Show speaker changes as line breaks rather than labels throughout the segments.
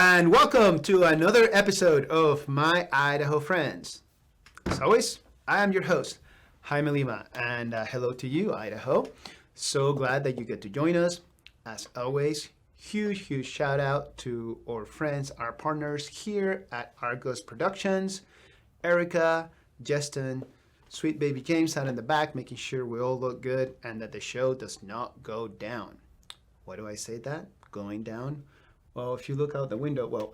And welcome to another episode of My Idaho Friends. As always, I am your host, Jaime Lima, and hello to you, Idaho. So glad that you get to join us. As always, huge shout out to our friends, our partners here at Argos Productions, Erica, Justin, sweet baby James out in the back, making sure we all look good and that the show does not go down. Why do I say that? Going down? Well, if you look out the window,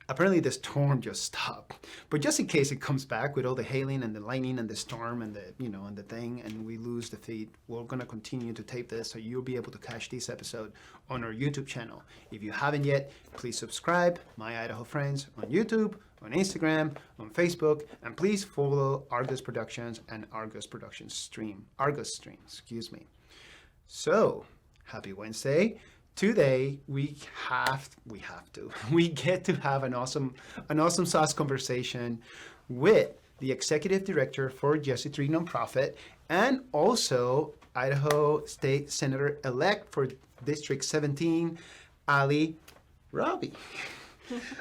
apparently the storm just stopped. But just in case it comes back with all the hailing and the lightning and the storm and the thing, and we lose the feed, we're gonna continue to tape this so you'll be able to catch this episode on our YouTube channel. If you haven't yet, please subscribe, My Idaho Friends, on YouTube, on Instagram, on Facebook, and please follow Argos Productions and Argos stream. So, happy Wednesday. Today we get to have an awesome sauce conversation with the executive director for Jesse Tree Nonprofit and also Idaho State Senator elect for District 17, Ali Rabe.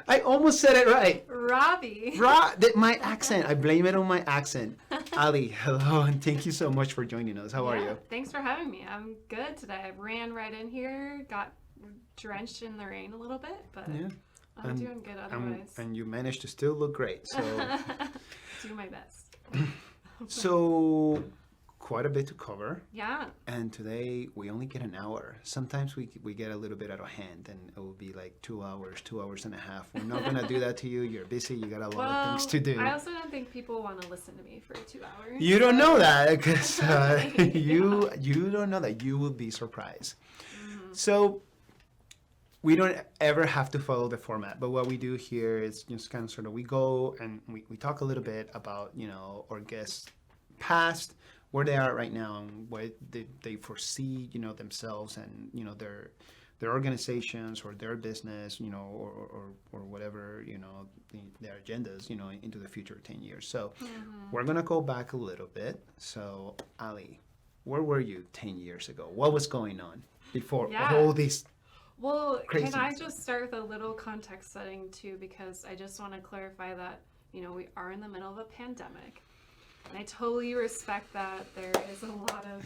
I almost said it right.
Rabe.
My accent. I blame it on my accent. Ali, hello, and thank you so much for joining us. How are you?
Thanks for having me. I'm good today. I ran right in here, got drenched in the rain a little bit, but I'm doing good otherwise.
And you managed to still look great. So
do my best.
So quite a bit to cover.
Yeah.
And today we only get an hour. Sometimes we get a little bit out of hand and it will be like 2 hours and a half. We're not going to do that to you. You're busy. You got a lot of things to do.
I also don't think people want to listen to me for 2 hours.
You don't know that because you don't know that. You will be surprised. Mm-hmm. So we don't ever have to follow the format, but what we do here is just kind of sort of we go and we talk a little bit about, our guests past, where they are right now and what they foresee, themselves and, their organizations or their business, or whatever, their agendas, into the future 10 years. So we're going to go back a little bit. So Ali, where were you 10 years ago? What was going on before all these crazy
can I just start with a little context setting too, because I just want to clarify that, we are in the middle of a pandemic. And I totally respect that there is a lot of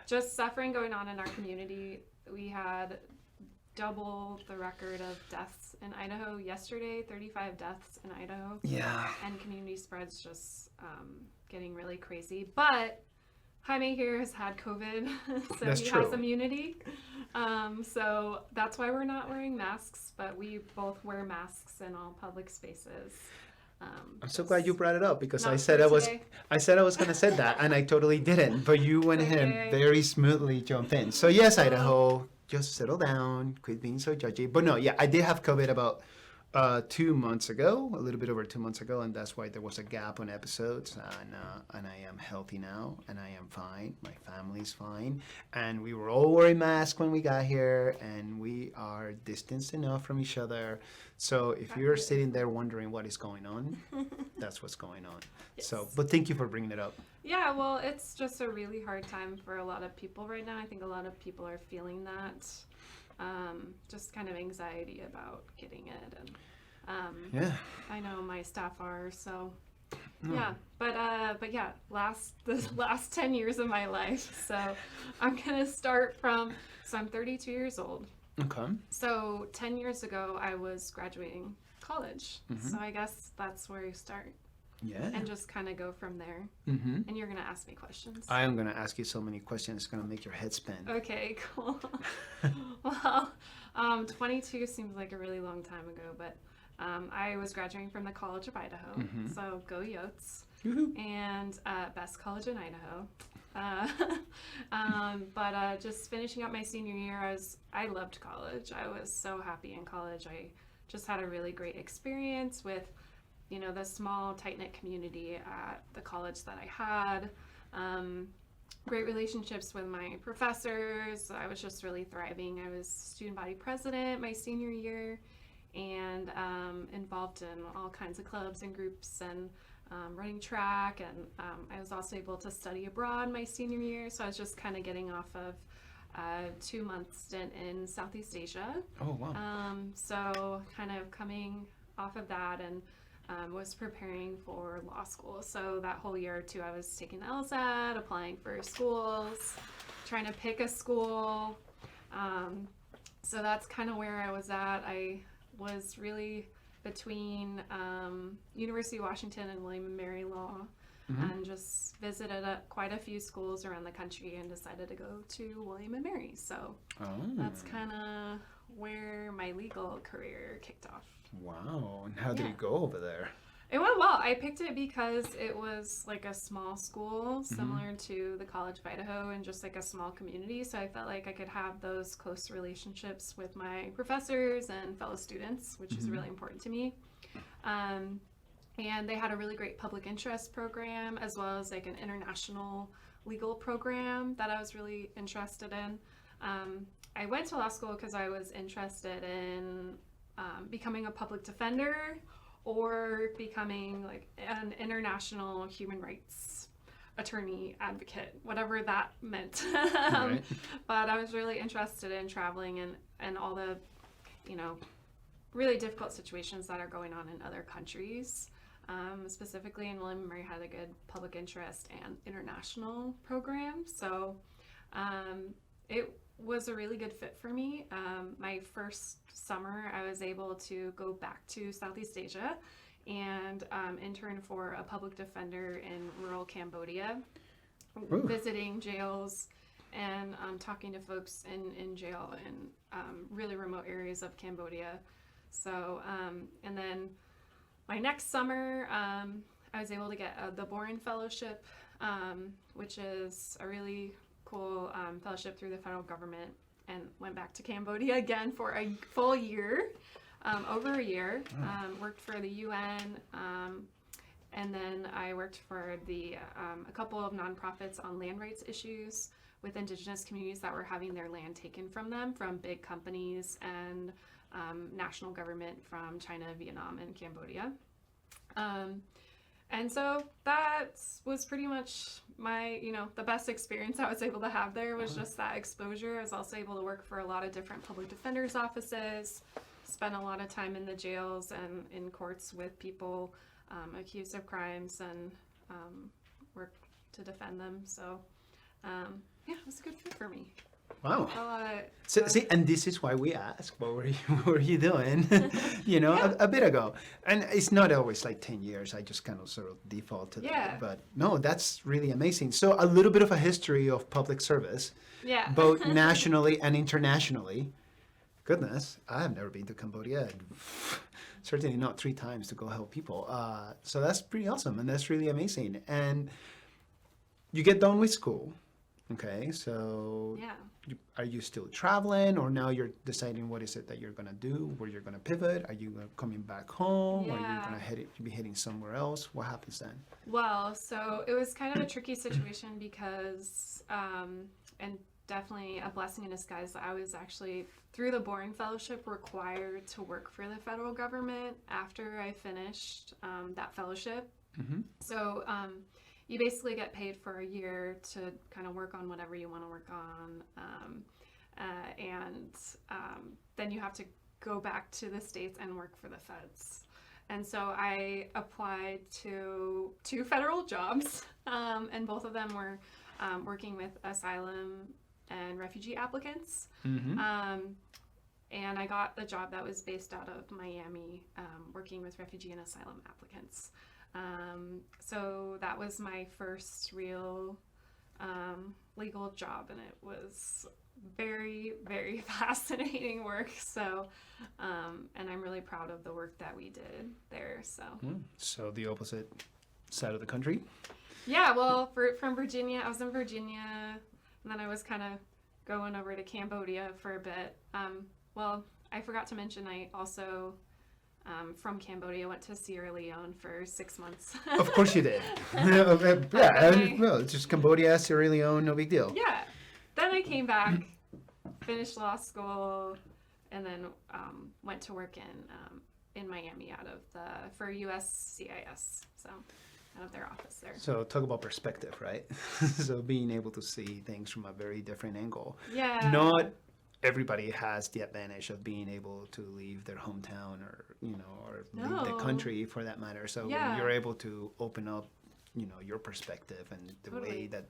just suffering going on in our community. We had double the record of deaths in Idaho yesterday, 35 deaths in Idaho.
Yeah.
And community spread's just getting really crazy. But Jaime here has had COVID, so
That's
he
true.
has immunity. So that's why we're not wearing masks, but we both wear masks in all public spaces.
I'm so glad you brought it up because I said I was going to say that and I totally didn't, but you went ahead and very smoothly jumped in. So yes, Idaho, just settle down, quit being so judgy. But no, I did have COVID about 2 months ago, a little bit over 2 months ago, and that's why there was a gap on episodes. And I am healthy now, and I am fine. My family's fine, and we were all wearing masks when we got here, and we are distanced enough from each other. So if you're sitting there wondering what is going on, that's what's going on.
Yes.
So, but thank you for bringing it up.
Yeah, well, it's just a really hard time for a lot of people right now. I think a lot of people are feeling that. Just kind of anxiety about getting it, and I know my staff are, so but the last 10 years of my life. So I'm gonna start from, so I'm 32 years old.
Okay.
So 10 years ago I was graduating college. So I guess that's where you start.
Yeah.
And just kind of go from there. And you're going to ask me questions.
I am going to ask you so many questions. It's going to make your head spin.
Okay, cool. Well, 22 seems like a really long time ago, but I was graduating from the College of Idaho. So go Yotes. And best college in Idaho. But just finishing up my senior year, I loved college. I was so happy in college. I just had a really great experience with the small, tight-knit community at the college that I had. Great relationships with my professors. I was just really thriving. I was student body president my senior year and involved in all kinds of clubs and groups and running track. And I was also able to study abroad my senior year. So I was just kind of getting off of a 2-month stint in Southeast Asia.
Oh, wow.
So kind of coming off of that and was preparing for law school. So that whole year or two, I was taking the LSAT, applying for schools, trying to pick a school. So that's kind of where I was at. I was really between University of Washington and William & Mary Law, and just visited quite a few schools around the country and decided to go to William & Mary. So that's kind of where my legal career kicked off.
Wow. And how did it go over there?
It went well. I picked it because it was like a small school, similar to the College of Idaho, and just like a small community. So I felt like I could have those close relationships with my professors and fellow students, which is really important to me. And they had a really great public interest program, as well as like an international legal program that I was really interested in. I went to law school because I was interested in becoming a public defender or becoming like an international human rights attorney advocate, whatever that meant.
Right.
But I was really interested in traveling and all the, really difficult situations that are going on in other countries. Specifically in William & Mary had a good public interest and international program. So it was a really good fit for me. My first summer, I was able to go back to Southeast Asia and intern for a public defender in rural Cambodia, visiting jails and talking to folks in jail in really remote areas of Cambodia. So, and then my next summer, I was able to get the Boren Fellowship, which is a really cool fellowship through the federal government, and went back to Cambodia again for a full year, over a year. Worked for the UN, and then I worked for a couple of nonprofits on land rights issues with indigenous communities that were having their land taken from them from big companies and national government from China, Vietnam, and Cambodia. And so that was pretty much my, the best experience I was able to have there was just that exposure. I was also able to work for a lot of different public defenders' offices, spent a lot of time in the jails and in courts with people accused of crimes, and work to defend them. So, it was a good fit for me.
Wow. See, and this is why we ask, what were you doing, a bit ago? And it's not always like 10 years. I just kind of sort of default to that. But no, that's really amazing. So a little bit of a history of public service, both nationally and internationally. Goodness, I have never been to Cambodia. Certainly not 3 times to go help people. So that's pretty awesome, and that's really amazing. And you get done with school. Okay, so are you still traveling, or now you're deciding what is it that you're going to do, where you're going to pivot? Are you coming back home? Are you going to be heading somewhere else? What happens then?
Well, so it was kind of a tricky situation because, and definitely a blessing in disguise, I was actually, through the Boren Fellowship, required to work for the federal government after I finished that fellowship. So, you basically get paid for a year to kind of work on whatever you want to work on. And then you have to go back to the States and work for the feds. And so I applied to 2 federal jobs, and both of them were working with asylum and refugee applicants. And I got the job that was based out of Miami, working with refugee and asylum applicants. So that was my first real legal job, and it was very, very fascinating work. So, and I'm really proud of the work that we did there. So
the opposite side of the country?
Yeah, well, from Virginia, I was in Virginia, and then I was kind of going over to Cambodia for a bit. Well, I forgot to mention I also... from Cambodia, went to Sierra Leone for 6 months.
Of course you did. Well, it's just Cambodia, Sierra Leone, no big deal.
Yeah. Then I came back, finished law school, and then went to work in Miami for USCIS. So. out of their office there.
So talk about perspective, right? So being able to see things from a very different angle.
Yeah.
Not everybody has the advantage of being able to leave their hometown or, or leave the
No.
country for that matter. So
Yeah.
when you're able to open up, your perspective and the way
Totally.
that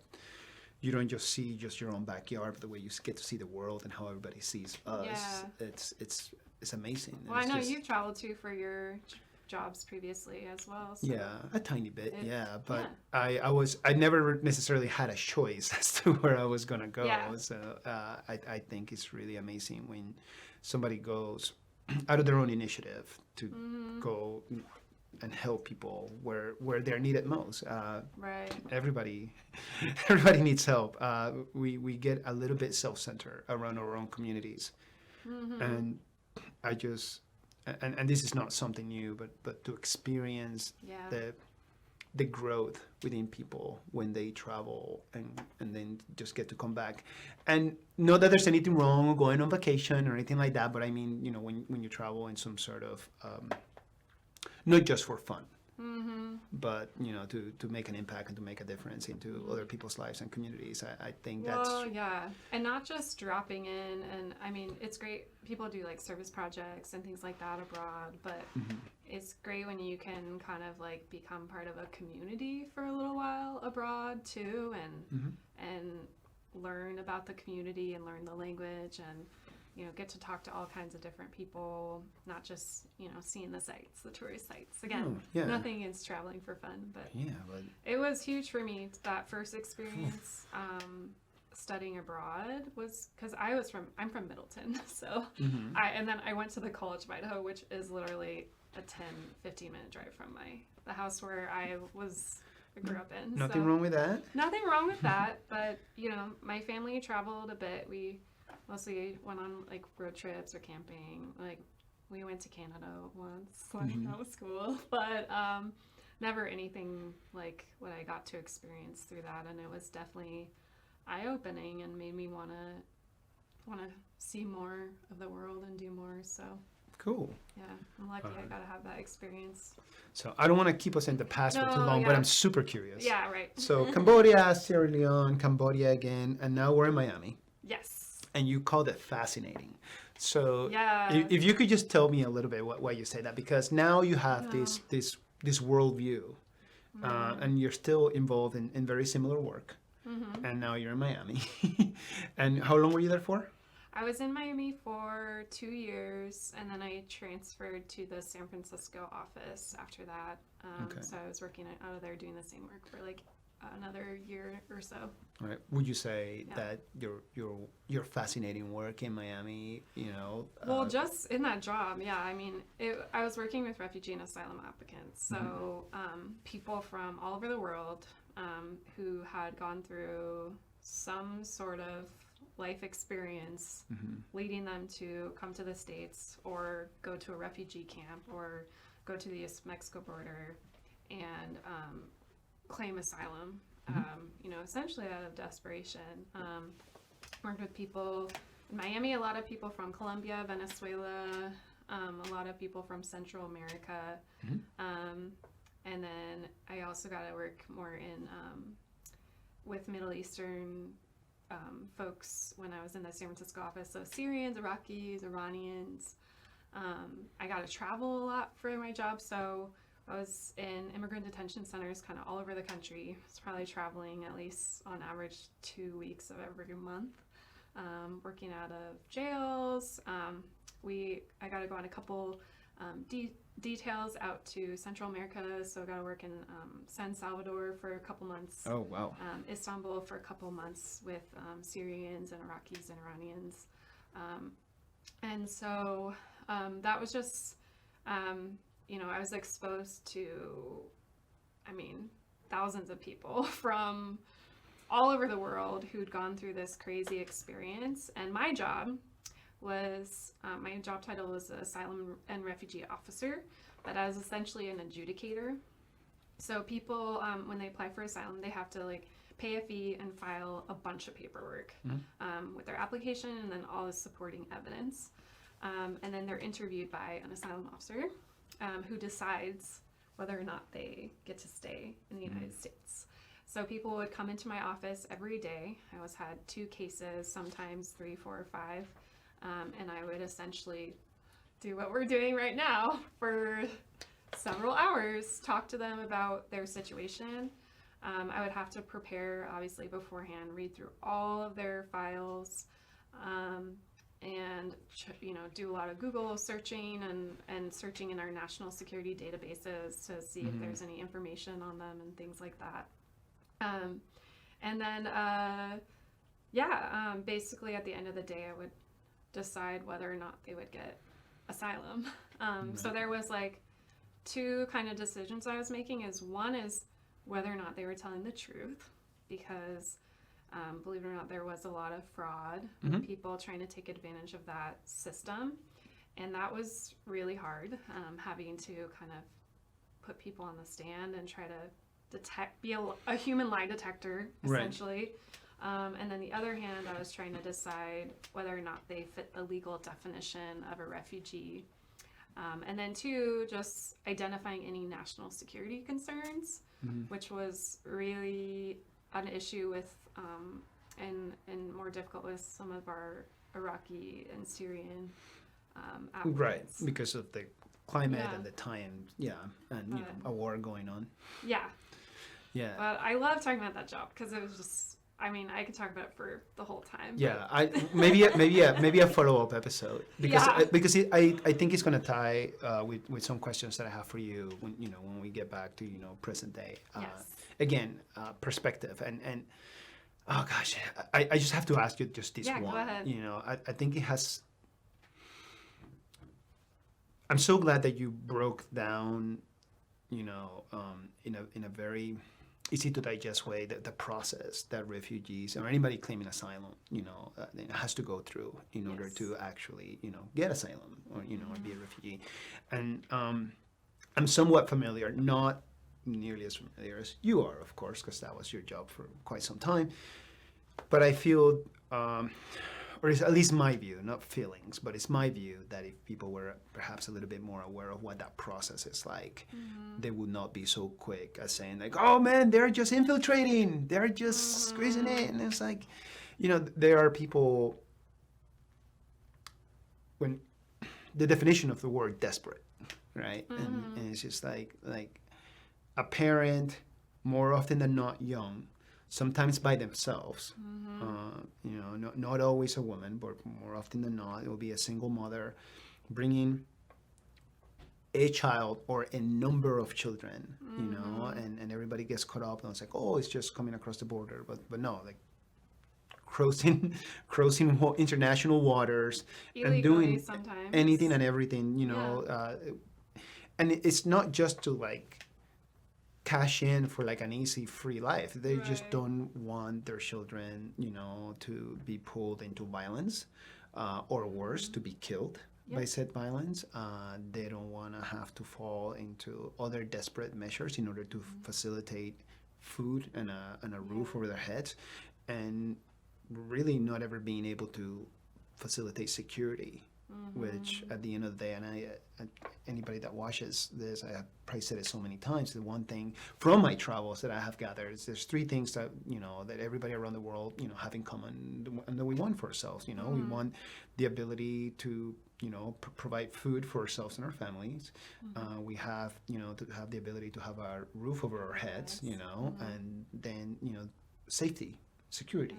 you don't just see just your own backyard, but the way you get to see the world and how everybody sees us,
Yeah.
it's amazing.
Well, I
It's
know
just-
you've traveled too for your jobs previously as well. So.
Yeah, a tiny bit,
It-
but I never necessarily had a choice as to where I was gonna go.
Yeah.
So I think it's really amazing when somebody goes out of their own initiative to go and help people where they're needed most.
Right.
Everybody needs help. We get a little bit self-centered around our own communities, and I just and this is not something new, but to experience
Yeah.
the growth within people when they travel and then just get to come back. And not that there's anything wrong with going on vacation or anything like that, but I mean, when you travel in some sort of not just for fun, but to make an impact and to make a difference into other people's lives and communities. I think that's
Well, yeah, and not just dropping in, and I mean, it's great. People do like service projects and things like that abroad, but it's great when you can kind of like become part of a community for a little while abroad too, and learn about the community and learn the language and get to talk to all kinds of different people, not just seeing the sights, the tourist sites. Again, nothing against traveling for fun, but it was huge for me, that first experience. Studying abroad was because I'm from Middleton, so and then I went to the College of Idaho, which is literally a 10-15 minute drive from the house where I grew up in.
nothing wrong with that.
Nothing wrong with that, but my family traveled a bit. We mostly went on like road trips or camping. Like we went to Canada once, that was cool, but never anything like what I got to experience through that, and it was definitely eye-opening and made me want to see more of the world and do more. So
Cool.
yeah, I'm lucky I got to have that experience.
So I don't want to keep us in the past for too long, but I'm super curious.
Yeah, right.
So Cambodia, Sierra Leone, Cambodia again, and now we're in Miami.
Yes.
And you called it fascinating. So
Yeah.
if you could just tell me a little bit why you say that, because now you have this worldview, and you're still involved in very similar work, and now you're in Miami. And how long were you there for?
I was in Miami for 2 years, and then I transferred to the San Francisco office after that. So I was working out of there doing the same work for like another year or so.
All right. Would you say that your fascinating work in Miami,
Well, just in that job, yeah. I mean, I was working with refugee and asylum applicants, so people from all over the world who had gone through some sort of life experience leading them to come to the States or go to a refugee camp or go to the US-Mexico border and claim asylum, essentially out of desperation. Worked with people in Miami, a lot of people from Colombia, Venezuela, a lot of people from Central America. And then I also got to work more with Middle Eastern folks when I was in the San Francisco office. So Syrians, Iraqis, Iranians. I got to travel a lot for my job. So I was in immigrant detention centers kind of all over the country. I was probably traveling at least on average 2 weeks of every month, working out of jails. I got to go on a couple details out to Central America, so I got to work in San Salvador for a couple months.
Oh, wow.
Istanbul for a couple months with Syrians and Iraqis and Iranians. And so that was just, I was exposed to, thousands of people from all over the world who'd gone through this crazy experience. And my job title was Asylum and Refugee Officer, but I was essentially an adjudicator. So people, when they apply for asylum, they have to pay a fee and file a bunch of paperwork with their application and then all the supporting evidence. And then they're interviewed by an asylum officer who decides whether or not they get to stay in the United States. So people would come into my office every day. I always had 2 cases, sometimes 3, 4, or 5. And I would essentially do what we're doing right now for several hours, talk to them about their situation. I would have to prepare, obviously, beforehand, read through all of their files, and do a lot of Google searching and searching in our national security databases to see if there's any information on them and things like that. And then, basically at the end of the day, I would decide whether or not they would get asylum. So there was like 2 kind of decisions I was making. One is whether or not they were telling the truth, because believe it or not, there was a lot of fraud, people trying to take advantage of that system. And that was really hard, having to kind of put people on the stand and try to be a human lie detector, essentially. Right. And then the other hand, I was trying to decide whether or not they fit the legal definition of a refugee. And then 2, just identifying any national security concerns, which was really an issue with, and more difficult with some of our Iraqi and Syrian applicants.
Right, because of the climate and the time, and a war going on.
Yeah.
Yeah.
But I love talking about that job because it was just, I could talk about it for the whole time.
Yeah, maybe a follow-up episode because I think it's gonna tie with some questions that I have for you when we get back to present day.
Yes.
Again, perspective and oh gosh, I just have to ask you just this one.
Go ahead.
I think it has. I'm so glad that you broke down, in a very easy to digest way the process that refugees or anybody claiming asylum, has to go through in order to actually, get asylum or or be a refugee. And I'm somewhat familiar, not nearly as familiar as you are, of course, because that was your job for quite some time. But I feel, or it's at least my view, not feelings, but it's my view that if people were perhaps a little bit more aware of what that process is like, they would not be so quick as saying like, oh man, they're just infiltrating, they're just squeezing it. And it's like, there are people, when the definition of the word desperate, right? And it's just like a parent, more often than not young, sometimes by themselves, not always a woman, but more often than not, it will be a single mother bringing a child or a number of children, and everybody gets caught up and it's like, oh, it's just coming across the border, but no, like crossing international waters
illegally,
and doing
sometimes
anything and everything, and it's not just to like cash in for like an easy free life. They just don't want their children, to be pulled into violence, or worse, to be killed by said violence. They don't want to have to fall into other desperate measures in order to facilitate food and a roof over their heads, and really not ever being able to facilitate security. Which at the end of the day, and anybody that watches this, I have probably said it so many times, the one thing from my travels that I have gathered is there's 3 things that, that everybody around the world, have in common and that we want for ourselves. We want the ability to, provide food for ourselves and our families. We have, to have the ability to have a roof over our heads, and then, safety. Security,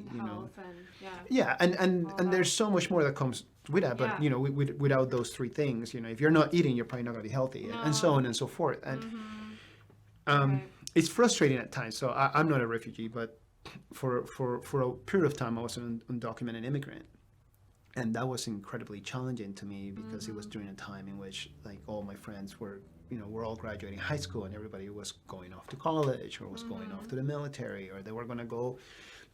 and there's so much more that comes with that, but without those 3 things, if you're not eating, you're probably not going to be healthy, and so on and so forth. And it's frustrating at times. So I'm not a refugee, but for a period of time I was an undocumented immigrant, and that was incredibly challenging to me because it was during a time in which like all my friends were we're all graduating high school, and everybody was going off to college or was going off to the military, or they were going to go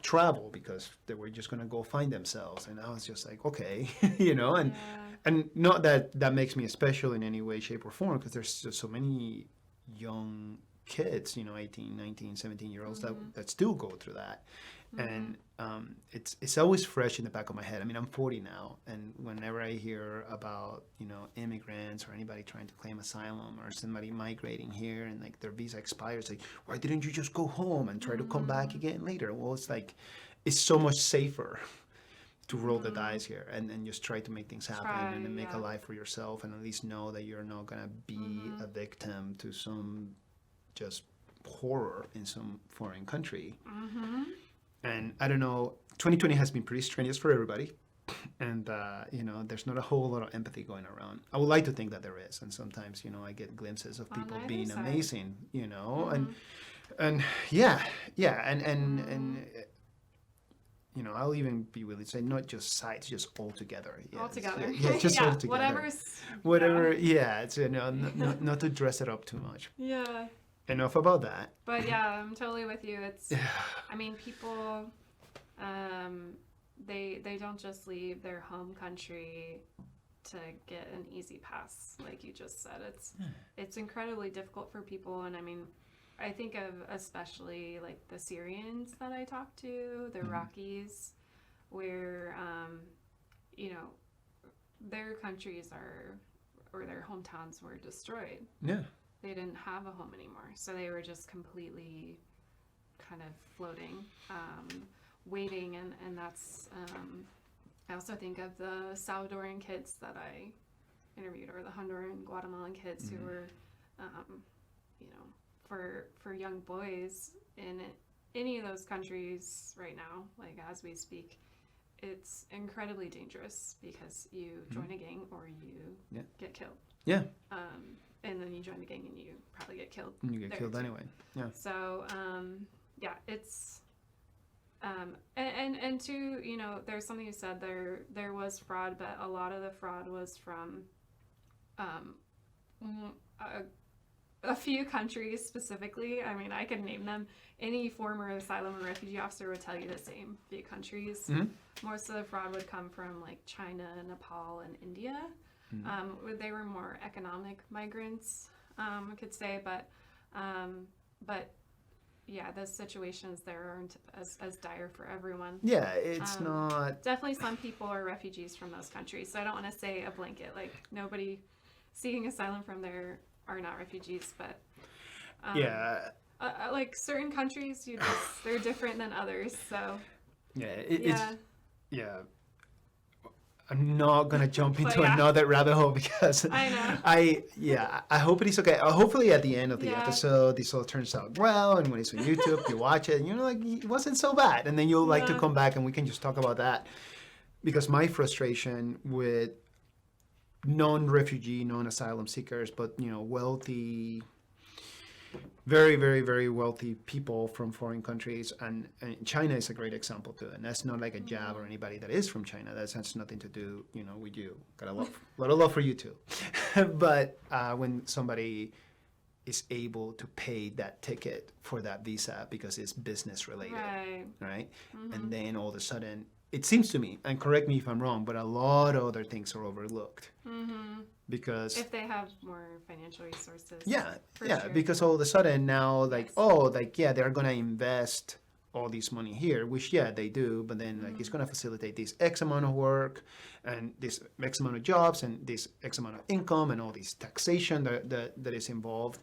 travel because they were just going to go find themselves. And I was just like, okay, and not that makes me special in any way, shape, or form, because there's just so many young kids, 18, 19, 17-year-olds that still go through that. And it's always fresh in the back of my head. I mean, I'm 40 now, and whenever I hear about immigrants or anybody trying to claim asylum or somebody migrating here and like their visa expires, like, why didn't you just go home and try to come back again later? Well, it's like it's so much safer to roll the dice here and just try to make things happen and make a life for yourself and at least know that you're not gonna be a victim to some just horror in some foreign country. And I don't know, 2020 has been pretty strenuous for everybody. And, there's not a whole lot of empathy going around. I would like to think that there is. And sometimes, I get glimpses of people being amazing, and yeah. And I'll even be willing to say not just sides, just all together.
All together.
Yeah, just all together. Whatever. Yeah, it's not to dress it up too much.
Yeah.
Enough about that.
But yeah, I'm totally with you. It's, I mean, people, they don't just leave their home country to get an easy pass, like you just said. It's incredibly difficult for people, and I mean, I think of especially like the Syrians that I talk to, the Iraqis, where their countries or their hometowns were destroyed.
Yeah.
They didn't have a home anymore, so they were just completely kind of floating, waiting, and that's. I also think of the Salvadoran kids that I interviewed, or the Honduran, Guatemalan kids who were, for young boys in any of those countries right now, like as we speak, it's incredibly dangerous because you join a gang or you get killed.
Yeah.
And then you join the gang and you probably get killed.
And you get killed anyway. Yeah.
So, it's, and two, there's something you said there was fraud, but a lot of the fraud was from, a few countries specifically. I mean, I could name them. Any former asylum or refugee officer would tell you the same few countries. Most of the fraud would come from like China, Nepal, and India. They were more economic migrants, I could say, but yeah, the situations there aren't as dire for everyone.
Yeah, it's not.
Definitely some people are refugees from those countries, so I don't want to say a blanket, like nobody seeking asylum from there are not refugees, but like certain countries, they're different than others, so
it's I'm not gonna jump into another rabbit hole because
I know.
I hope it is okay. Hopefully at the end of the episode this all turns out well, and when it's on YouTube you watch it and you're like, it wasn't so bad, and then you'll like to come back and we can just talk about that, because my frustration with non-refugee, non-asylum seekers, but wealthy, very, very, very wealthy people from foreign countries, and China is a great example too. And that's not like a jab or anybody that is from China. That has nothing to do, with you. Got a lot of love for you too. But when somebody is able to pay that ticket for that visa because it's business related, right? And then all of a sudden, it seems to me, and correct me if I'm wrong, but a lot of other things are overlooked. Because
if they have more financial resources.
Sure. Because all of a sudden now, they're going to invest all this money here, which, they do, but then it's going to facilitate this X amount of work and this X amount of jobs and this X amount of income and all this taxation that is involved.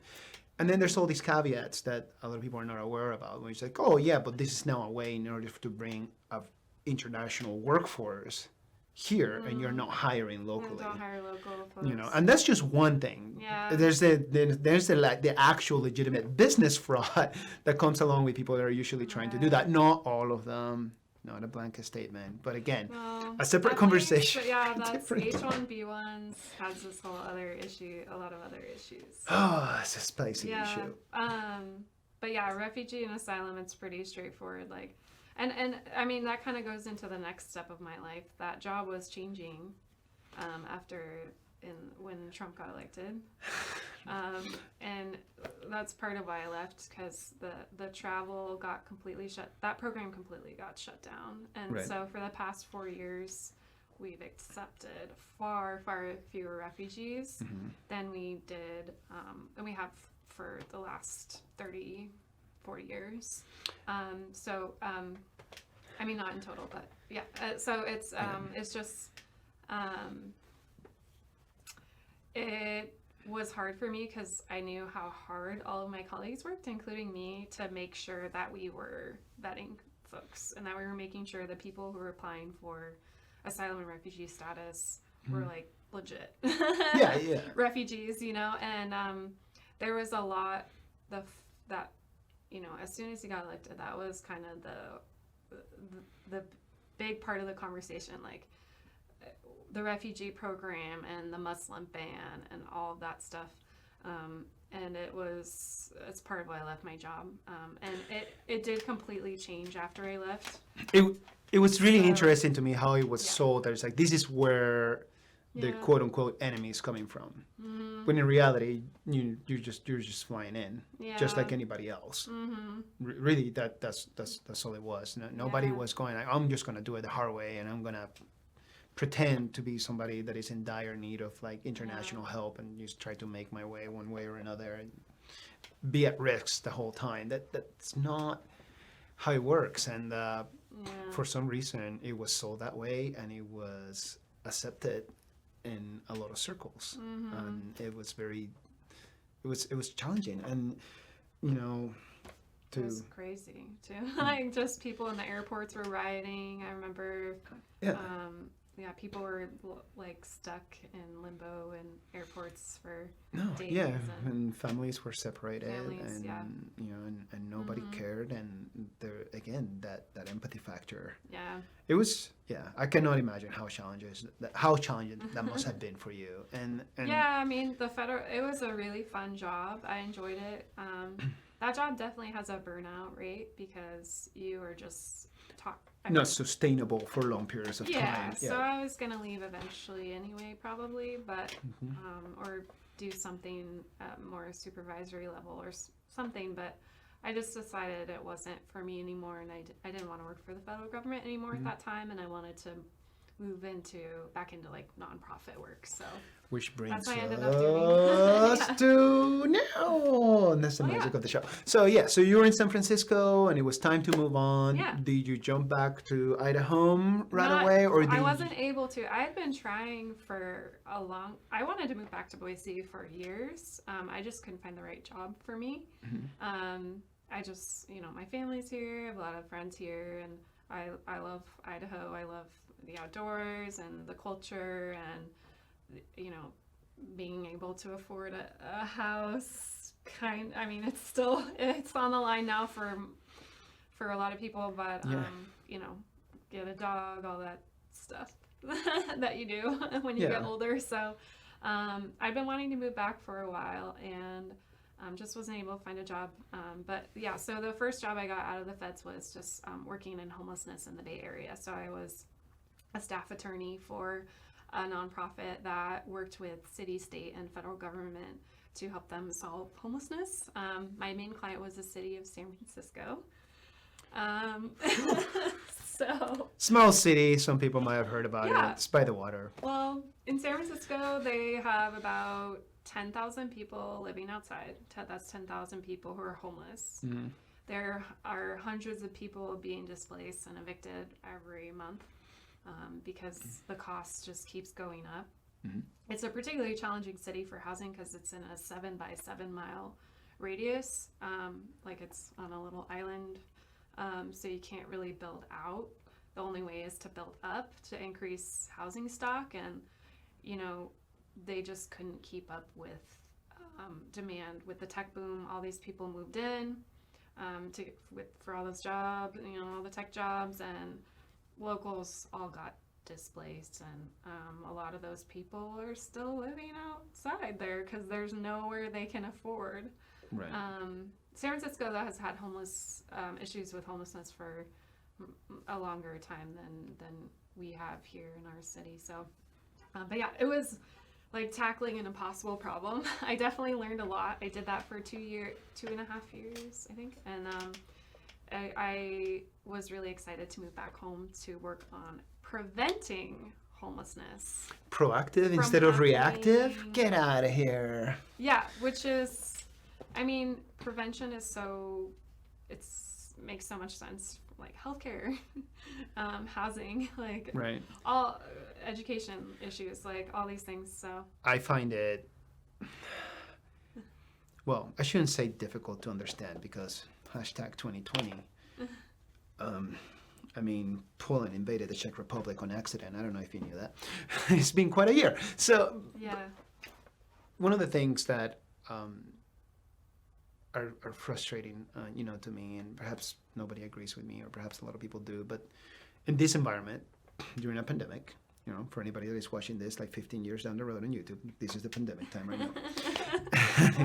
And then there's all these caveats that a lot of people are not aware about, when it's like, but this is now a way in order to bring a international workforce here, and you're not hiring locally.
Don't hire local folks.
And that's just one thing.
Yeah.
There's the actual legitimate business fraud that comes along with people that are usually trying to do that. Not all of them. Not a blanket statement, but again, a separate conversation.
But that's H1B1s has this whole other issue, a lot of other issues.
Oh, it's a spicy issue.
But refugee and asylum, it's pretty straightforward. Like, and I mean, that kind of goes into the next step of my life. That job was changing when Trump got elected. And that's part of why I left, because the travel got completely that program completely got shut down. And so for the past 4 years, we've accepted far, far fewer refugees than we did, than we have for the last 30 4 years. I mean, not in total, but yeah. So it's just, it was hard for me because I knew how hard all of my colleagues worked, including me, to make sure that we were vetting folks and that we were making sure that people who were applying for asylum and refugee status were like legit refugees, you know. And there was a lot that, you know, as soon as he got elected, that was kind of the big part of the conversation, like the refugee program and the Muslim ban and all of that stuff. And it's part of why I left my job. And it did completely change after I left.
It was really interesting to me how it was sold. That it's like, this is where the quote unquote enemy is coming from. When in reality, you're just flying in, just like anybody else. Really, that's all it was. Nobody was going like, I'm just gonna do it the hard way, and I'm gonna pretend to be somebody that is in dire need of like international help, and just try to make my way one way or another, and be at risk the whole time. That's not how it works. And for some reason, it was sold that way, and it was accepted in a lot of circles, and it was challenging, and you know,
it was crazy too. Like, just people in the airports were rioting. I remember people were like stuck in limbo in airports for days.
And families were separated, and you know, and nobody cared. And there again, that empathy factor. It was I cannot imagine how challenging that must have been for you. And
I mean, it was a really fun job. I enjoyed it. That job definitely has a burnout rate because you are just not
sustainable for long periods of time.
So I was gonna leave eventually anyway, probably, but or do something at more supervisory level or something. But I just decided it wasn't for me anymore, and I didn't want to work for the federal government anymore at that time, and I wanted to move back into like nonprofit work. So
which brings
that's what I ended up doing.
to now. And that's the magic of the show. So so you were in San Francisco, and it was time to move on. Did you jump back to Idaho right away, or
I wasn't able to? I had been trying for I wanted to move back to Boise for years. I just couldn't find the right job for me. I just, you know, my family's here. I have a lot of friends here, and I love Idaho. I love the outdoors and the culture, and you know, being able to afford a house. I mean, it's on the line now for a lot of people, but you know, get a dog, all that stuff that you do when you get older. So I've been wanting to move back for a while, and just wasn't able to find a job. So the first job I got out of the feds was just working in homelessness in the Bay Area. So I was a staff attorney for a nonprofit that worked with city, state, and federal government to help them solve homelessness. My main client was the city of San Francisco. So
small city, some people might have heard about it. It's by the water.
Well, in San Francisco, they have about 10,000 people living outside. That's 10,000 people who are homeless. There are hundreds of people being displaced and evicted every month because the cost just keeps going up. It's a particularly challenging city for housing because it's in a 7 by 7 mile radius. Like, it's on a little island, so you can't really build out. The only way is to build up to increase housing stock, and you know, they just couldn't keep up with demand. With the tech boom, all these people moved in for all those jobs, you know, all the tech jobs, and locals all got displaced, and a lot of those people are still living outside there because there's nowhere they can afford.
Right.
San Francisco, though, has had issues with homelessness for a longer time than we have here in our city. So, but yeah, it was like tackling an impossible problem. I definitely learned a lot. I did that for 2.5 years, I think, and I was really excited to move back home to work on preventing homelessness.
Proactive instead of reactive? Get out of here.
Yeah, which is, I mean, prevention is so makes so much sense, like healthcare, housing, like
Right.
all education issues, like all these things. So
I find it, well, I shouldn't say difficult to understand because hashtag 2020. I mean, Poland invaded the Czech Republic on accident. I don't know if you knew that. It's been quite a year. So
yeah,
one of the things that are frustrating, to me, and perhaps nobody agrees with me, or perhaps a lot of people do, but in this environment, during a pandemic, for anybody that is watching this like 15 years down the road on YouTube, this is the pandemic time right now.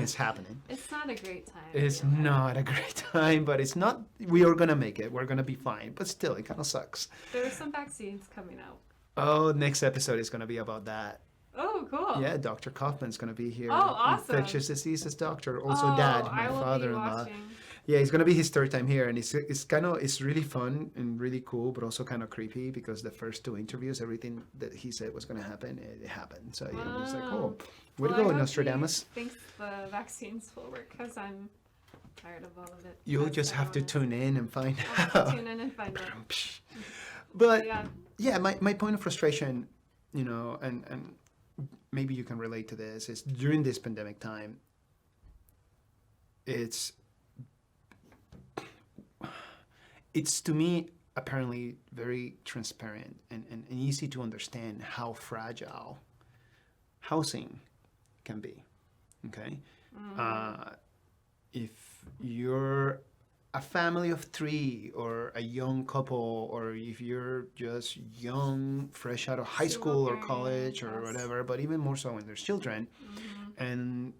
It's happening.
it's not a great time.
It's not a great time, but it's not, we are going to make it. We're going to be fine. But still, it kind of sucks.
There are some vaccines coming out.
Oh, next episode is going to be about that.
Oh, cool.
Yeah, Dr. Kaufman's going to be here.
Oh, awesome.
Infectious diseases doctor, also dad, my
I will
father-in-law.
be watching.
Yeah, it's gonna be his third time here, and it's really fun and really cool, but also kind of creepy because the first two interviews, everything that he said was gonna happen, it happened. So yeah, it's like, oh, way to go, Nostradamus.
Thinks the vaccines will work because I'm tired of all of it.
You'll just have to tune in and find
I'll have to
out.
tune in and find out.
But
Yeah.
yeah, my point of frustration, and maybe you can relate to this, is during this pandemic time, it's to me apparently very transparent and easy to understand how fragile housing can be. Okay, if you're a family of three or a young couple, or if you're just young, fresh out of high
Single
school or
parent,
college or
yes.
whatever, but even more so when there's children, and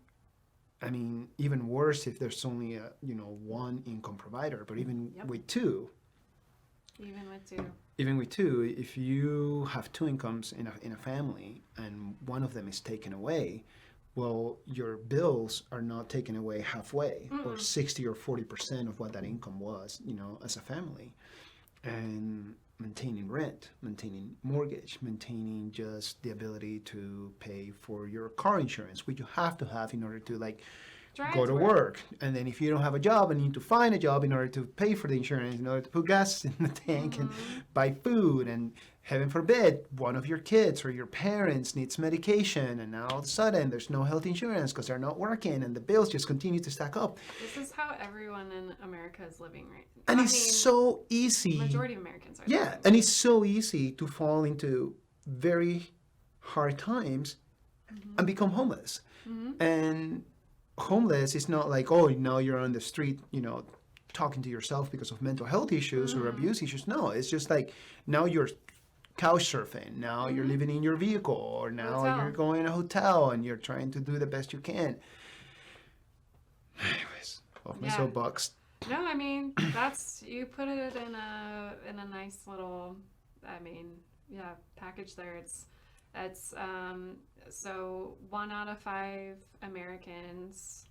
I mean, even worse if there's only a one income provider, but even
Yep.
with two,
Even with two.
if you have two incomes in a family and one of them is taken away, well, your bills are not taken away halfway or 60 or 40% of what that income was, as a family. And maintaining rent, maintaining mortgage, maintaining just the ability to pay for your car insurance, which you have to have in order to go to work. And then if you don't have a job and need to find a job in order to pay for the insurance, in order to put gas in the tank and buy food, and heaven forbid, one of your kids or your parents needs medication, and now all of a sudden there's no health insurance because they're not working, and the bills just continue to stack up.
This is how everyone in America is living right now.
And it's so easy.
Majority of Americans are
Yeah,
living.
and it's so easy to fall into very hard times and become homeless. And homeless is not like, oh, now you're on the street, talking to yourself because of mental health issues or abuse issues. No, it's just like now you're couch surfing, now you're living in your vehicle, or now
Hotel.
you're going to a hotel and you're trying to do the best you can. Anyways, off my
Yeah.
soapbox.
No, I mean you put it in a nice little, package there. It's so 1 out of 5 Americans.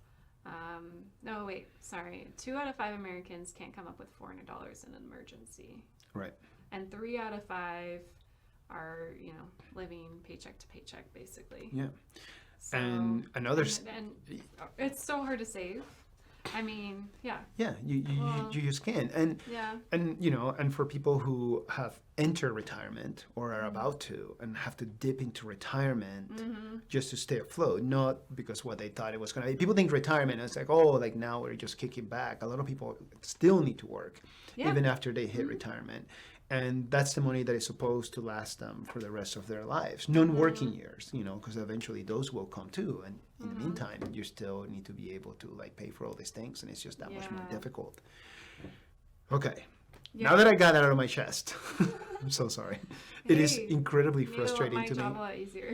2 out of 5 Americans can't come up with $400 in an emergency,
Right.
and 3 out of 5 are living paycheck to paycheck basically.
Yeah.
So,
And another
and it's so hard to save. I mean, yeah.
Yeah, you just can. And
Yeah.
and for people who have entered retirement or are about to and have to dip into retirement just to stay afloat, not because what they thought it was going to be. People think retirement is like, oh, like now we're just kicking back. A lot of people still need to work even after they hit retirement. And that's the money that is supposed to last them for the rest of their lives. Non-working years, because eventually those will come too. And in the meantime, you still need to be able to pay for all these things, and it's just that much more
Yeah.
difficult. Okay.
Yeah.
Now that I got that out of my chest, I'm so sorry. It is
Hey,
incredibly
made
frustrating to
my job
me.
a lot easier.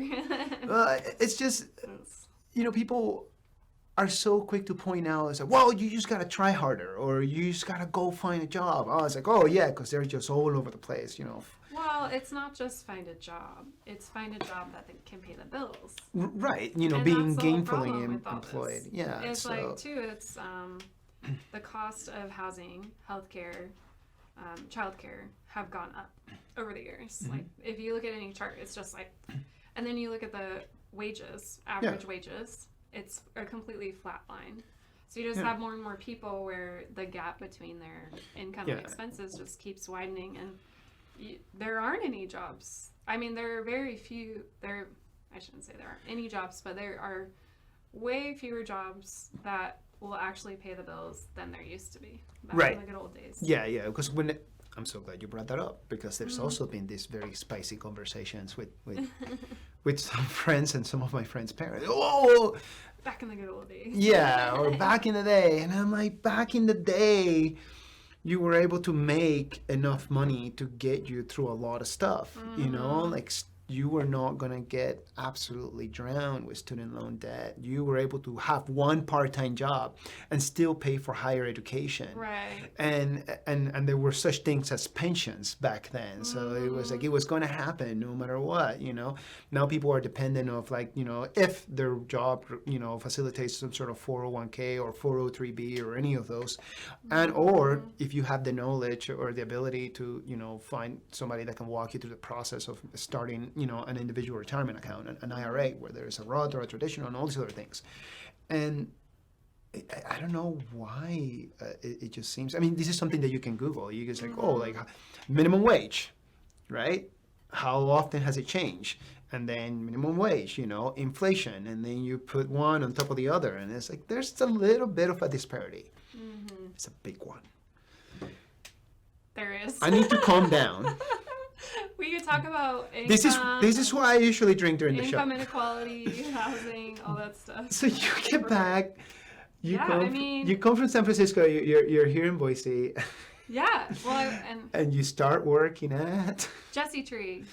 It's just,
It's-
people are so quick to point out, it's like, well, you just gotta try harder, or you just gotta go find a job. Oh, it's like, oh yeah, because they're just all over the place,
Well, it's not just find a job. It's find a job that can pay the bills.
Right,
And
being
that's the whole
gainfully
problem with all
employed.
this.
Yeah,
It's
so
like too. It's the cost of housing, healthcare, childcare have gone up over the years. Like if you look at any chart, it's just like, and then you look at the wages, average wages. It's a completely flat line. So you just
Yeah.
have more and more people where the gap between their income and
Yeah.
expenses just keeps widening, and there aren't any jobs. I mean, there are very few. I shouldn't say there aren't any jobs, but there are way fewer jobs that will actually pay the bills than there used to be back
Right.
in the good old days.
Yeah, because I'm so glad you brought that up, because there's also been these very spicy conversations with some friends and some of my friends' parents. Oh,
Back in the good old days.
yeah, or back in the day. And I'm like, back in the day, you were able to make enough money to get you through a lot of stuff, like you were not going to get absolutely drowned with student loan debt. You were able to have one part-time job and still pay for higher education.
Right.
And there were such things as pensions back then. So it was like, it was going to happen no matter what, Now people are dependent of, like, if their job, facilitates some sort of 401k or 403b or any of those. And or if you have the knowledge or the ability to, find somebody that can walk you through the process of starting, an individual retirement account, an IRA, where there's a Roth or a traditional and all these other things. And I don't know why it just seems. I mean, this is something that you can Google. You just like, like minimum wage, right? How often has it changed? And then minimum wage, inflation, and then you put one on top of the other, and it's like there's a little bit of a disparity. It's a big one.
There is.
I need to calm down.
We could talk about income.
This is why I usually drink during the show.
Income inequality, housing, all that stuff.
So you get back. You
Yeah,
come from San Francisco. You're here in Boise.
Yeah, well,
and you start working at
Jesse Tree,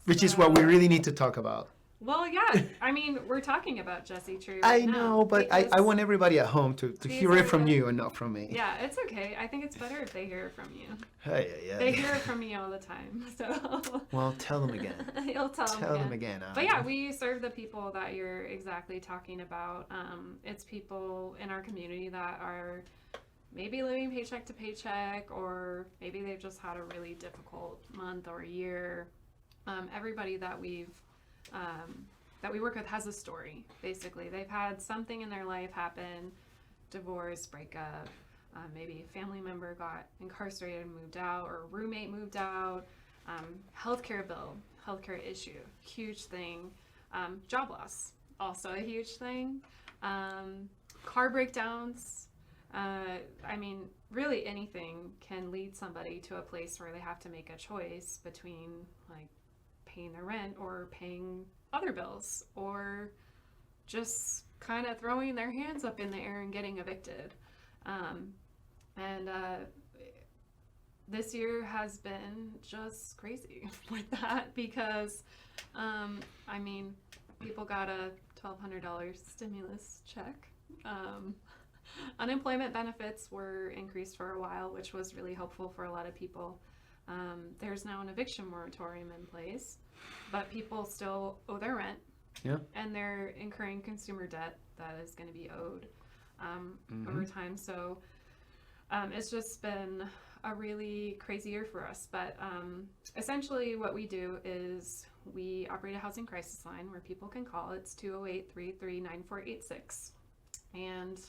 which is what we really need to talk about.
Well, yeah, I mean, we're talking about Jesse Tree
I
right now.
know, but I want everybody at home to hear it from you and not from me.
Yeah, it's okay. I think it's better if they hear it from you.
Yeah.
They hear it from me all the time, so.
Well, tell them again.
You'll tell
them again.
But yeah, we serve the people that you're exactly talking about. It's people in our community that are maybe living paycheck to paycheck, or maybe they've just had a really difficult month or year. Everybody that we work with has a story. Basically, they've had something in their life happen: divorce, breakup, maybe a family member got incarcerated and moved out, or a roommate moved out, healthcare bill, healthcare issue, huge thing, job loss, also a huge thing, car breakdowns. I mean, really anything can lead somebody to a place where they have to make a choice between, like, paying their rent or paying other bills, or just kind of throwing their hands up in the air and getting evicted. This year has been just crazy with that, because I mean, people got a $1,200 stimulus check. Unemployment benefits were increased for a while, which was really helpful for a lot of people. There's now an eviction moratorium in place, but people still owe their rent.
Yeah.
And they're incurring consumer debt that is going to be owed over time. So it's just been a really crazy year for us. But essentially what we do is we operate a housing crisis line where people can call. It's 208-339-9486. And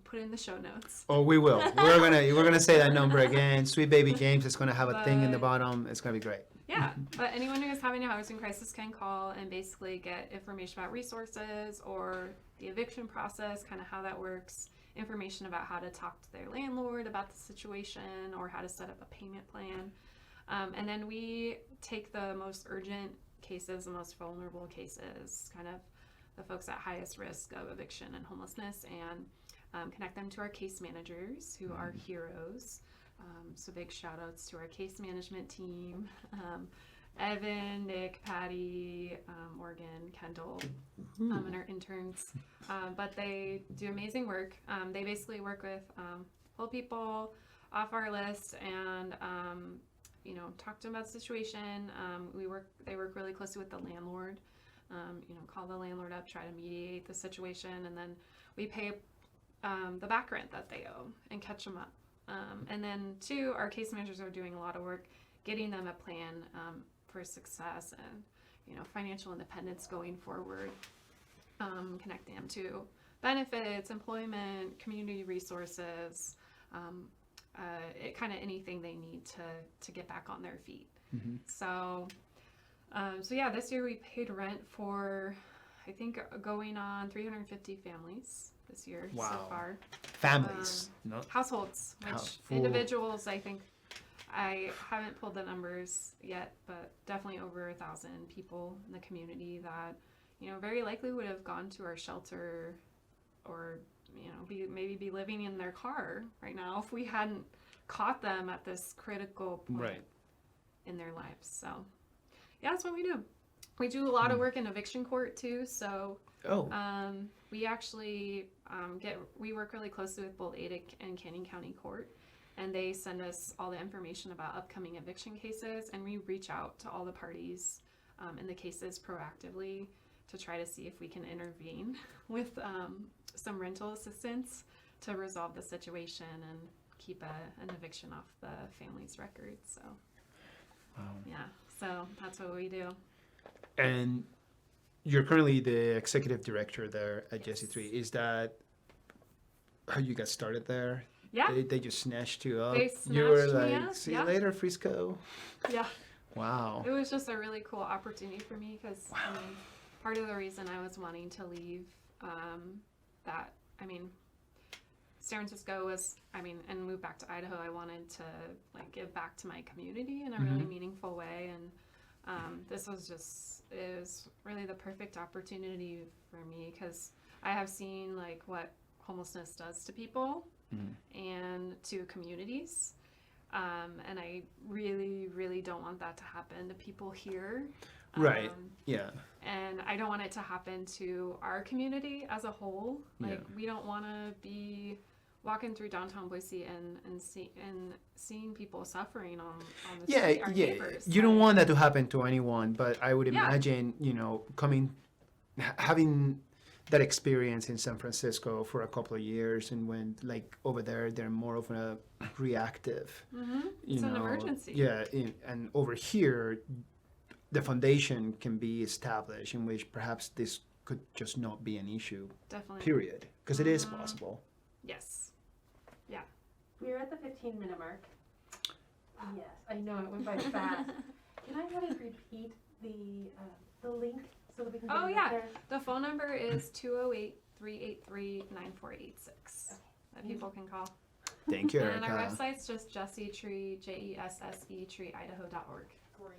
put in the show notes.
Oh, we will. We're gonna say that number again. Sweet baby James is gonna have a thing in the bottom. It's gonna be great.
Yeah, but anyone who is having a housing crisis can call and basically get information about resources or the eviction process, kind of how that works, information about how to talk to their landlord about the situation, or how to set up a payment plan. And then we take the most urgent cases, the most vulnerable cases, kind of the folks at highest risk of eviction and homelessness, and connect them to our case managers, who are heroes. So big shout outs to our case management team, Evan, Nick, Patty, Morgan, Kendall, and our interns. But they do amazing work. They basically work with pull people off our list and talk to them about the situation. They work really closely with the landlord. Call the landlord up, try to mediate the situation, and then we pay the back rent that they owe and catch them up. And then two, our case managers are doing a lot of work getting them a plan for success and financial independence going forward, connecting them to benefits, employment, community resources, kind of anything they need to get back on their feet.
Mm-hmm.
So yeah, this year we paid rent for, I think, going on 350 families this year so far.
Families, no?
Households, which individuals, I think, I haven't pulled the numbers yet, but definitely over 1,000 people in the community that, very likely would have gone to our shelter or, maybe be living in their car right now if we hadn't caught them at this critical point in their lives. So, yeah, that's what we do. We do a lot of work in eviction court too. So, we actually we work really closely with both Ada and Canyon County Court, and they send us all the information about upcoming eviction cases, and we reach out to all the parties in the cases proactively to try to see if we can intervene with some rental assistance to resolve the situation and keep an eviction off the family's record. So, yeah, so that's what we do.
And you're currently the executive director there at Jesse 3. Is that how you got started there?
Yeah.
They just snatched you up.
They snatched
you were
me
like,
up,
see you later, Frisco.
Yeah.
Wow.
It was just a really cool opportunity for me because part of the reason I was wanting to leave San Francisco was, and move back to Idaho, I wanted to give back to my community in a really meaningful way. And this was it was really the perfect opportunity for me because I have seen what homelessness does to people and to communities. And I really, really don't want that to happen to people here.
Right. Yeah.
And I don't want it to happen to our community as a whole. We don't want to be walking through downtown Boise and seeing people suffering on the street, our neighbors.
You don't want that to happen to anyone, but I would imagine, having that experience in San Francisco for a couple of years, and when over there they're more of a reactive.
It's an emergency.
Yeah, and over here, the foundation can be established in which perhaps this could just not be an issue.
Definitely.
Period, because it is possible.
Yes. Yeah.
We're at the 15-minute mark. Yes, I know it went by fast. Can I go ahead and repeat the link so that we can get it there?
The phone number is 208-383-9486 that people can call.
Thank you,
And
Erica.
our website's just Jesse Tree, JESSE treeidaho.org.
Great.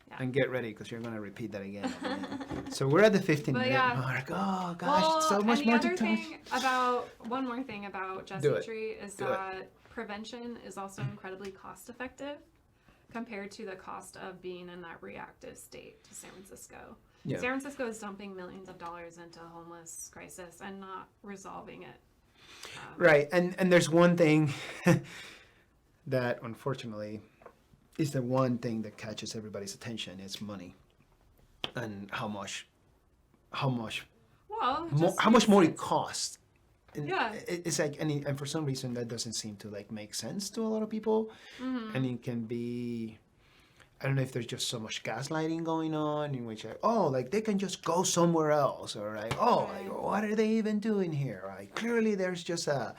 Yeah.
And get ready because you're going to repeat that again. So we're at the 15-minute mark. Oh, gosh, so much more to talk.
One more thing about Jesse Tree is that prevention is also incredibly cost effective compared to the cost of being in that reactive state to San Francisco. Yeah. San Francisco is dumping millions of dollars into a homeless crisis and not resolving it.
Right. And there's one thing that, unfortunately, is the one thing that catches everybody's attention. It's money. And how much more it costs. And it's and for some reason that doesn't seem to make sense to a lot of people. And it can be, I don't know if there's just so much gaslighting going on in which they can just go somewhere else, or what are they even doing here? Clearly there's just a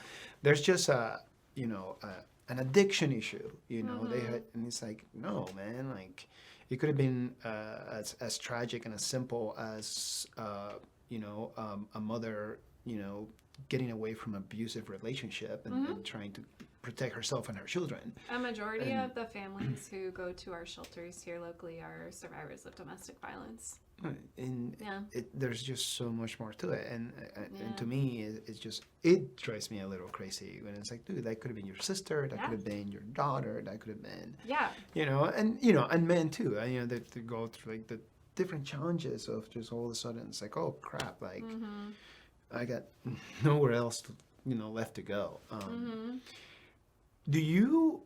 an addiction issue, they had, and it's no, man, it could have been as tragic and as simple as a mother getting away from an abusive relationship and trying to protect herself and her children.
A majority of the families who go to our shelters here locally are survivors of domestic violence.
And there's just so much more to it, and to me, it drives me a little crazy when it's dude, that could have been your sister, that could have been your daughter, that could have been, and men too. They go through the different challenges of just all of a sudden it's oh crap, I got nowhere else left to go. Do you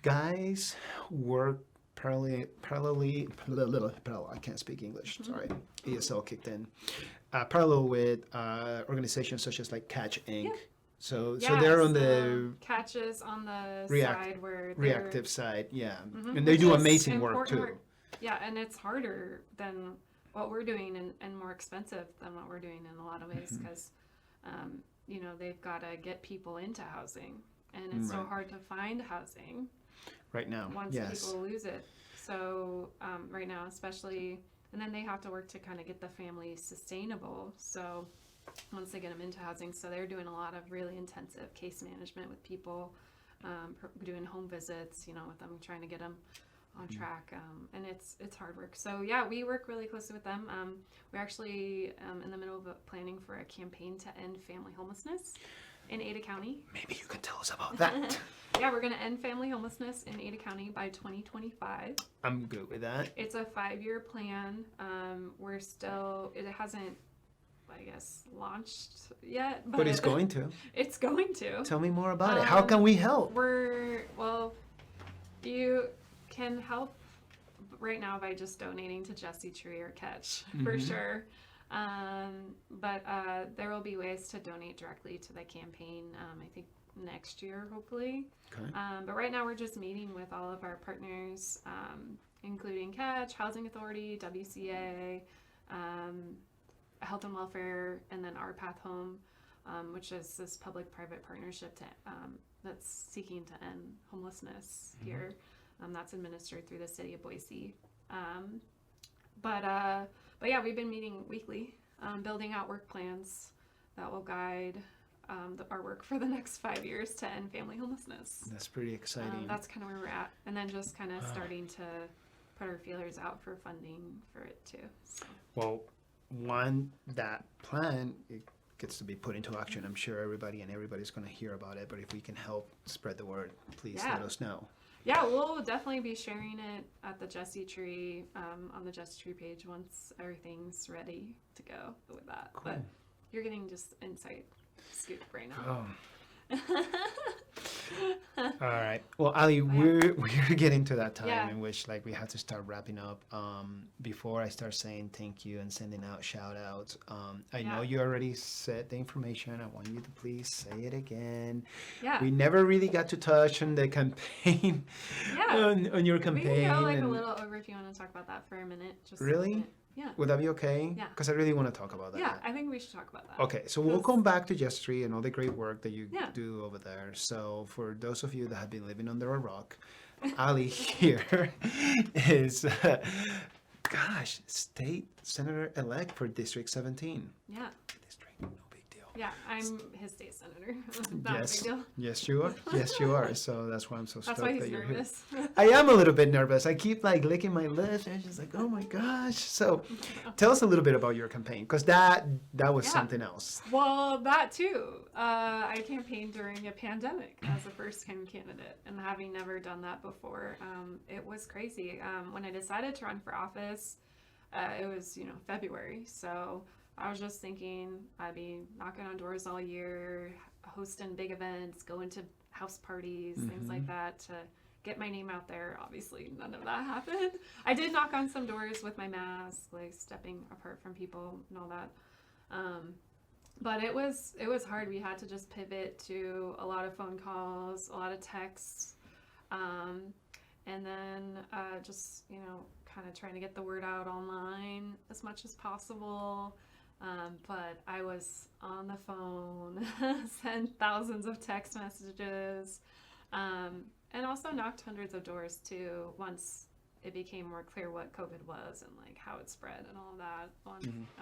guys work parallelly, I can't speak English, sorry, ESL kicked in, parallel with organizations such as Catch Inc. So they're on the
Catches on the side where
reactive side, and they do amazing work too.
Yeah, and it's harder than what we're doing and more expensive than what we're doing in a lot of ways because they've got to get people into housing, and it's so hard to find housing
right now
once people lose it. So right now especially, and then they have to work to kind of get the family sustainable. So once they get them into housing, so they're doing a lot of really intensive case management with people, doing home visits, with them, trying to get them on track, and it's hard work. So yeah, we work really closely with them. We're actually in the middle of planning for a campaign to end family homelessness in Ada County.
Maybe you can tell us about that.
Yeah, we're going to end family homelessness in Ada County by 2025.
I'm good with that.
It's a 5-year plan. It hasn't, I guess, launched yet.
But it's going to.
It's going to.
Tell me more about it. How can we help?
You can help right now by just donating to Jesse Tree or Catch, for sure. But there will be ways to donate directly to the campaign, I think next year, hopefully.
Okay.
But right now we're just meeting with all of our partners, including Catch, Housing Authority, WCA, Health and Welfare, and then Our Path Home, which is this public-private partnership that's seeking to end homelessness here. That's administered through the city of Boise. But yeah, we've been meeting weekly, building out work plans that will guide our work for the next 5 years to end family homelessness.
That's pretty exciting.
That's kind of where we're at. And then just kind of starting to put our feelers out for funding for it too. So.
Well, that plan, it gets to be put into action. I'm sure everybody's going to hear about it. But if we can help spread the word, please let us know.
Yeah, we'll definitely be sharing it at the Jesse Tree, on the Jesse Tree page once everything's ready to go with that.
Cool.
But you're getting just inside scoop right now.
All right. Well, Ali, we're getting to that time in which we have to start wrapping up. Before I start saying thank you and sending out shout outs, I know you already said the information. I want you to please say it again. Yeah. We never really got to touch on the campaign. On your campaign.
We can go a little over if you want to talk about that for a minute. Just
really?
A minute. Yeah.
Would that be okay?
Yeah.
Because I really want to talk about that.
Yeah, I think we should talk about that.
Okay, so we'll come back to Jesse Tree and all the great work that you do over there. So for those of you that have been living under a rock, Ali here is, state senator-elect for District 17.
Yeah.
District, no big deal.
Yeah, I'm his state senator. Not a big deal.
Yes, you are. Yes, you are. So that's why I'm so stoked that you're
nervous.
Here. I am a little bit nervous. I keep licking my lips and she's like, oh my gosh. So tell us a little bit about your campaign, because that was something else.
Well, that too. I campaigned during a pandemic as a first-time candidate, and having never done that before, it was crazy. When I decided to run for office, it was February, so I was just thinking I'd be knocking on doors all year, hosting big events, going to house parties, things like that to get my name out there. Obviously, none of that happened. I did knock on some doors with my mask, stepping apart from people and all that. But it was hard. We had to just pivot to a lot of phone calls, a lot of texts, and then just kind of trying to get the word out online as much as possible. But I was on the phone, sent thousands of text messages, and also knocked hundreds of doors too once it became more clear what COVID was and how it spread and all that.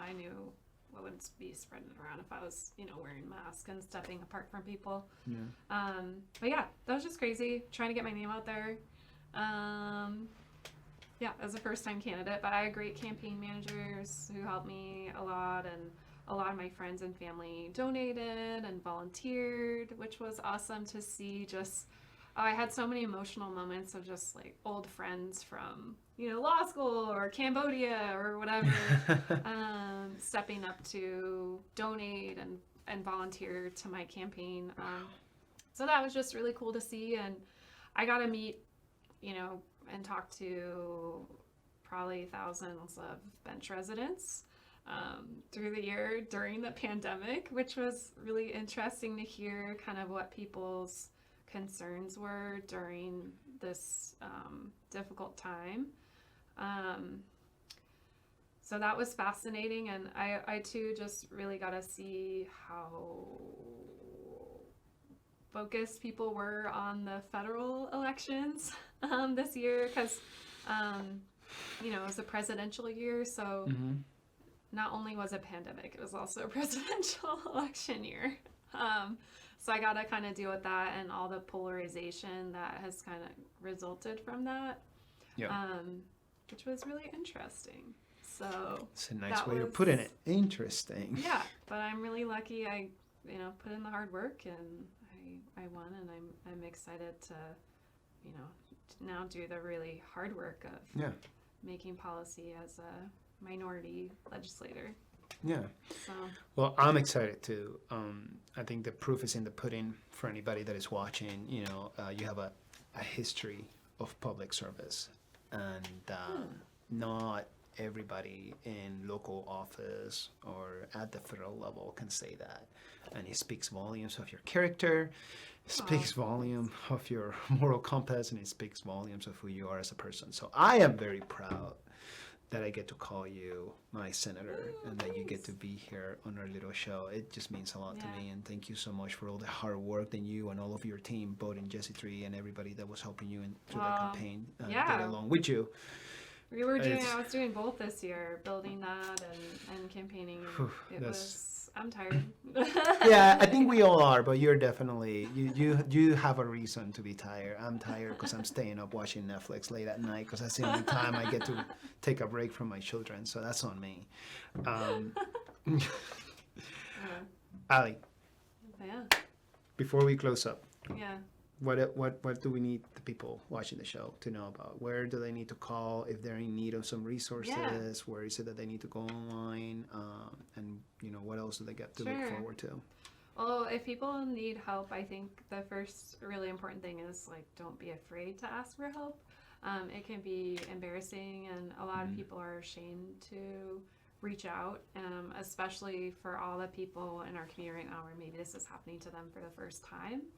I knew I wouldn't be spreading it around if I was wearing masks and stepping apart from people. But yeah, that was just crazy, trying to get my name out there. As a first-time candidate, but I had great campaign managers who helped me a lot, and a lot of my friends and family donated and volunteered, which was awesome to see. I had so many emotional moments of just old friends from law school or Cambodia or whatever, stepping up to donate and volunteer to my campaign. So that was just really cool to see, and I got to meet and talk to probably thousands of bench residents through the year during the pandemic, which was really interesting to hear kind of what people's concerns were during this difficult time. so that was fascinating, and I too just really got to see how focused people were on the federal elections this year, because it was a presidential year, so not only was it pandemic, it was also a presidential election year. So I got to kind of deal with that and all the polarization that has kind of resulted from that, which was really interesting. So
it's a nice way to put it. Interesting.
Yeah, but I'm really lucky. I put in the hard work, and I won, and I'm excited to now do the really hard work of making policy as a minority legislator.
Yeah.
So.
Well, I'm excited too. I think the proof is in the pudding for anybody that is watching. You have a history of public service, and not everybody in local office or at the federal level can say that. And it speaks volumes of your character, it speaks volume of your moral compass, and it speaks volumes of who you are as a person. So I am very proud that I get to call you my senator, and that you get to be here on our little show. It just means a lot to me, and thank you so much for all the hard work that you and all of your team, both in Jesse Tree and everybody that was helping you through the campaign, get along with you.
I was doing both this year, building that and campaigning. I'm tired.
Yeah, I think we all are, but you're definitely, you have a reason to be tired. I'm tired because I'm staying up watching Netflix late at night, because that's the only time I get to take a break from my children, so that's on me. Ali, before we close up, what do we need the people watching the show to know about? Where do they need to call if they're in need of some resources? Where is it that they need to go online? And what else do they get to look forward to?
Well, if people need help, I think the first really important thing is don't be afraid to ask for help. It can be embarrassing, and a lot of people are ashamed to reach out, especially for all the people in our community right now where maybe this is happening to them for the first time.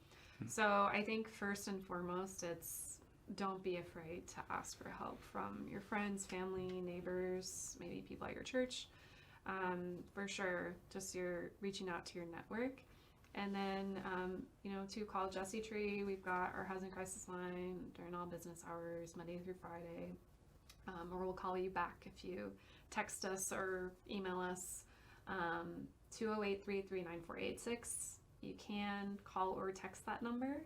So I think first and foremost, it's don't be afraid to ask for help from your friends, family, neighbors, maybe people at your church. For sure, just you're reaching out to your network. And then, to call Jesse Tree. We've got our housing crisis line during all business hours, Monday through Friday. Or we'll call you back if you text us or email us, 208-339-4886. You can call or text that number,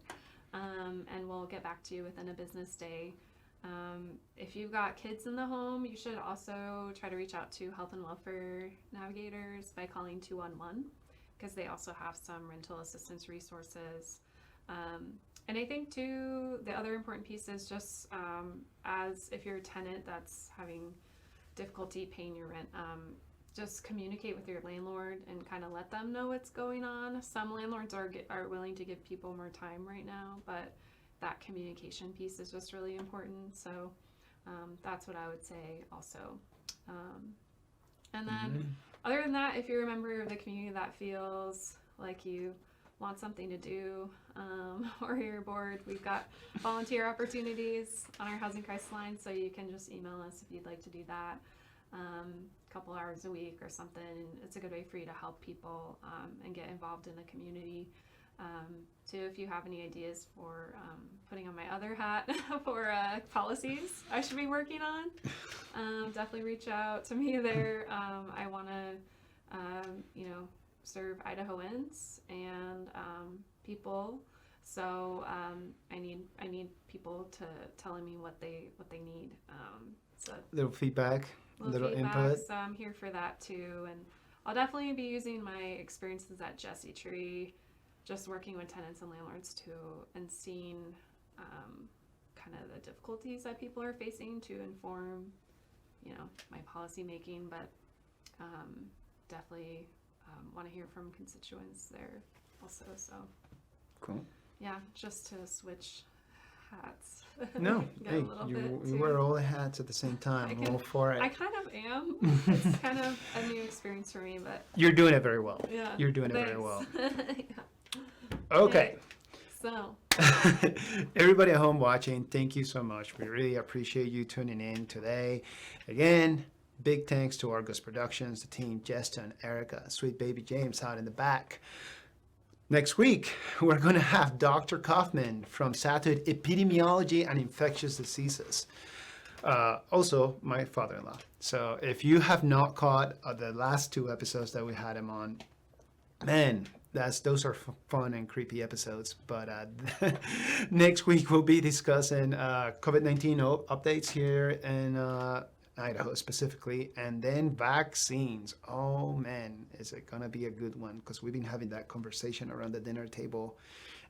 and we'll get back to you within a business day. If you've got kids in the home, you should also try to reach out to Health and Welfare Navigators by calling 211, because they also have some rental assistance resources. And I think too, the other important piece is just as if you're a tenant that's having difficulty paying your rent, just communicate with your landlord and kind of let them know what's going on. Some landlords are willing to give people more time right now, but that communication piece is just really important. So that's what I would say also. And then other than that, if you're a member of the community that feels like you want something to do, or you're bored, we've got volunteer opportunities on our housing crisis line, so you can just email us if you'd like to do that. A couple hours a week or something. It's a good way for you to help people and get involved in the community. Too, if you have any ideas for putting on my other hat for policies I should be working on, definitely reach out to me there. I want to, serve Idahoans and people. So I need people to telling me what they need. So
little feedback. Little input.
So I'm here for that too, and I'll definitely be using my experiences at Jesse Tree, just working with tenants and landlords too, and seeing kind of the difficulties that people are facing to inform, my policy making. But definitely want to hear from constituents there also. So
cool.
Yeah, just to switch hats.
No, hey, you wear all the hats at the same time. I'm all for it.
I kind of am. It's kind of a new experience for me, but
you're doing it very well.
Yeah,
you're doing
thanks.
it very well.
Yeah.
Okay.
So
everybody at home watching, thank you so much. We really appreciate you tuning in today. Again, Big thanks to Argos Productions, the team, Jesta and Erica, sweet baby James out in the back. Next week, we're going to have Dr. Kaufman from Saturday Epidemiology and Infectious Diseases. Also, my father-in-law. So if you have not caught the last 2 episodes that we had him on, man, those are fun and creepy episodes. But next week we'll be discussing COVID-19 updates here in Idaho specifically, and then vaccines. Oh man, is it gonna be a good one? Because we've been having that conversation around the dinner table,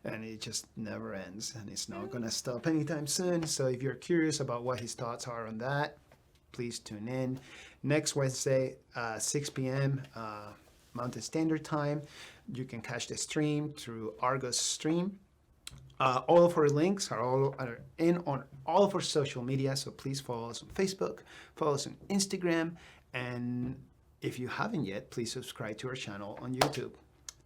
and it just never ends, and it's not gonna stop anytime soon. So if you're curious about what his thoughts are on that, please tune in. Next Wednesday, 6 p.m. Mountain Standard Time. You can catch the stream through Argos Stream. All of our links are in on all of our social media, so please follow us on Facebook, follow us on Instagram, and if you haven't yet, please subscribe to our channel on YouTube.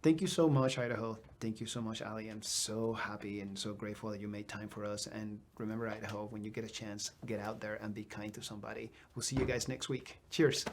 Thank you so much, Idaho. Thank you so much, Ali. I'm so happy and so grateful that you made time for us. And remember, Idaho, when you get a chance, get out there and be kind to somebody. We'll see you guys next week. Cheers.